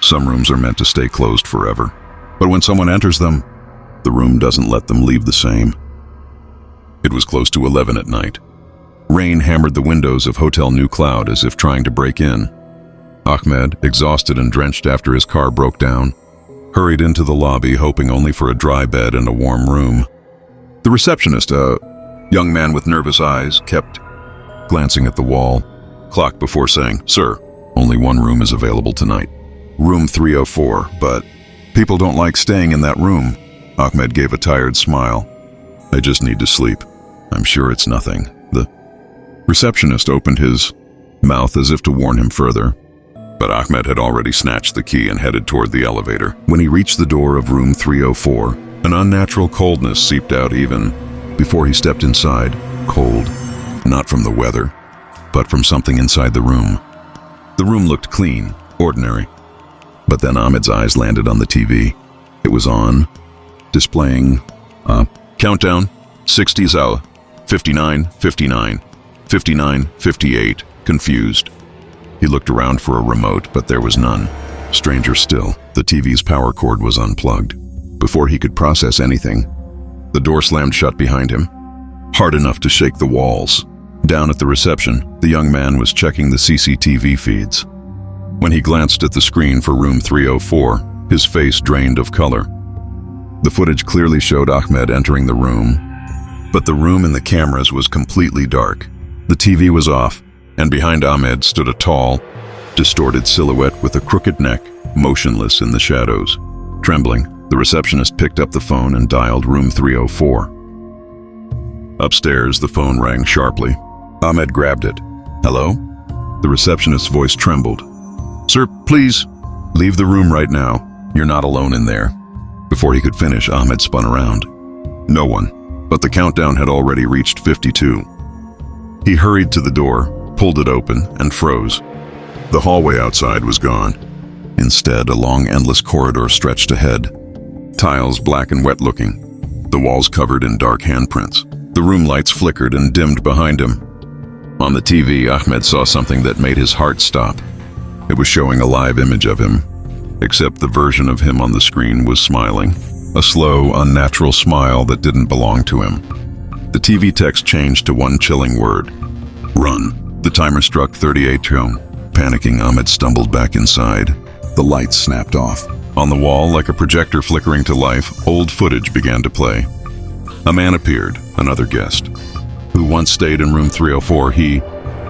Some rooms are meant to stay closed forever. But when someone enters them, the room doesn't let them leave the same. It was close to 11 at night. Rain hammered the windows of Hotel New Cloud as if trying to break in. Ahmed, exhausted and drenched after his car broke down, hurried into the lobby hoping only for a dry bed and a warm room. The receptionist, a young man with nervous eyes, kept glancing at the wall clock before saying, "Sir, only one room is available tonight. Room 304, but people don't like staying in that room." Ahmed gave a tired smile. "I just need to sleep. I'm sure it's nothing." The receptionist opened his mouth as if to warn him further, but Ahmed had already snatched the key and headed toward the elevator. When he reached the door of room 304, an unnatural coldness seeped out even before he stepped inside. Cold, not from the weather, but from something inside the room. The room looked clean, ordinary. But then Ahmed's eyes landed on the TV. It was on, displaying a countdown, 60s hour, 59, 59, 59, 58, confused. He looked around for a remote, but there was none. Stranger still, the TV's power cord was unplugged. Before he could process anything, the door slammed shut behind him, hard enough to shake the walls. Down at the reception, the young man was checking the CCTV feeds. When he glanced at the screen for room 304, his face drained of color. The footage clearly showed Ahmed entering the room, but the room in the cameras was completely dark. The TV was off, and behind Ahmed stood a tall, distorted silhouette with a crooked neck, motionless in the shadows. Trembling, the receptionist picked up the phone and dialed room 304. Upstairs, the phone rang sharply. Ahmed grabbed it. "Hello?" The receptionist's voice trembled. "Sir, please, leave the room right now. You're not alone in there." Before he could finish, Ahmed spun around. No one, but the countdown had already reached 52. He hurried to the door, pulled it open, and froze. The hallway outside was gone. Instead, a long, endless corridor stretched ahead. Tiles black and wet-looking, the walls covered in dark handprints. The room lights flickered and dimmed behind him. On the TV, Ahmed saw something that made his heart stop. It was showing a live image of him, except the version of him on the screen was smiling, a slow, unnatural smile that didn't belong to him. The TV text changed to one chilling word: "Run." The timer struck 38 tone. Panicking, Ahmed stumbled back inside. The lights snapped off. On the wall, like a projector flickering to life, old footage began to play. A man appeared, another guest, who once stayed in room 304. He,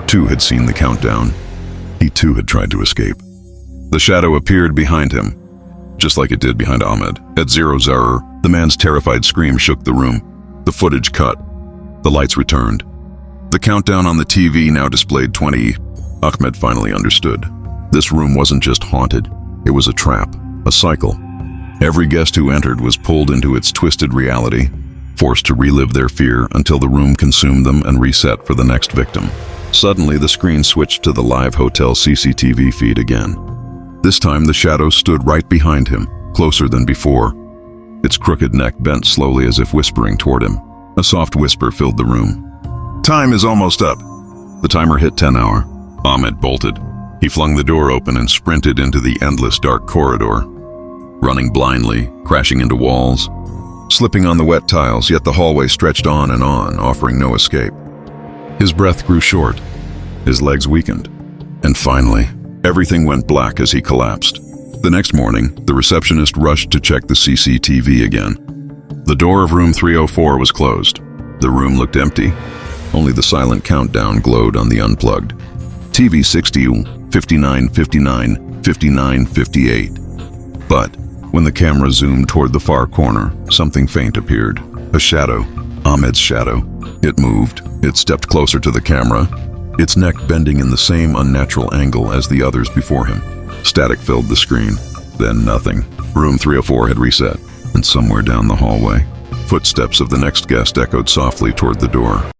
too, had seen the countdown. He, too, had tried to escape. The shadow appeared behind him, just like it did behind Ahmed. At 00, the man's terrified scream shook the room. The footage cut. The lights returned. The countdown on the TV now displayed 20. Ahmed finally understood. This room wasn't just haunted. It was a trap, a cycle. Every guest who entered was pulled into its twisted reality, forced to relive their fear until the room consumed them and reset for the next victim. Suddenly, the screen switched to the live hotel CCTV feed again. This time, the shadow stood right behind him, closer than before. Its crooked neck bent slowly as if whispering toward him. A soft whisper filled the room. "Time is almost up." The timer hit 10 hour. Ahmed bolted. He flung the door open and sprinted into the endless dark corridor, running blindly, crashing into walls, slipping on the wet tiles, yet the hallway stretched on and on, offering no escape. His breath grew short, his legs weakened, and finally, everything went black as he collapsed. The next morning, the receptionist rushed to check the CCTV again. The door of room 304 was closed. The room looked empty. Only the silent countdown glowed on the unplugged. TV 60, 59, 59, 59, 58. But when the camera zoomed toward the far corner, something faint appeared. A shadow. Ahmed's shadow. It moved. It stepped closer to the camera, its neck bending in the same unnatural angle as the others before him. Static filled the screen. Then nothing. Room 304 had reset, and somewhere down the hallway, footsteps of the next guest echoed softly toward the door.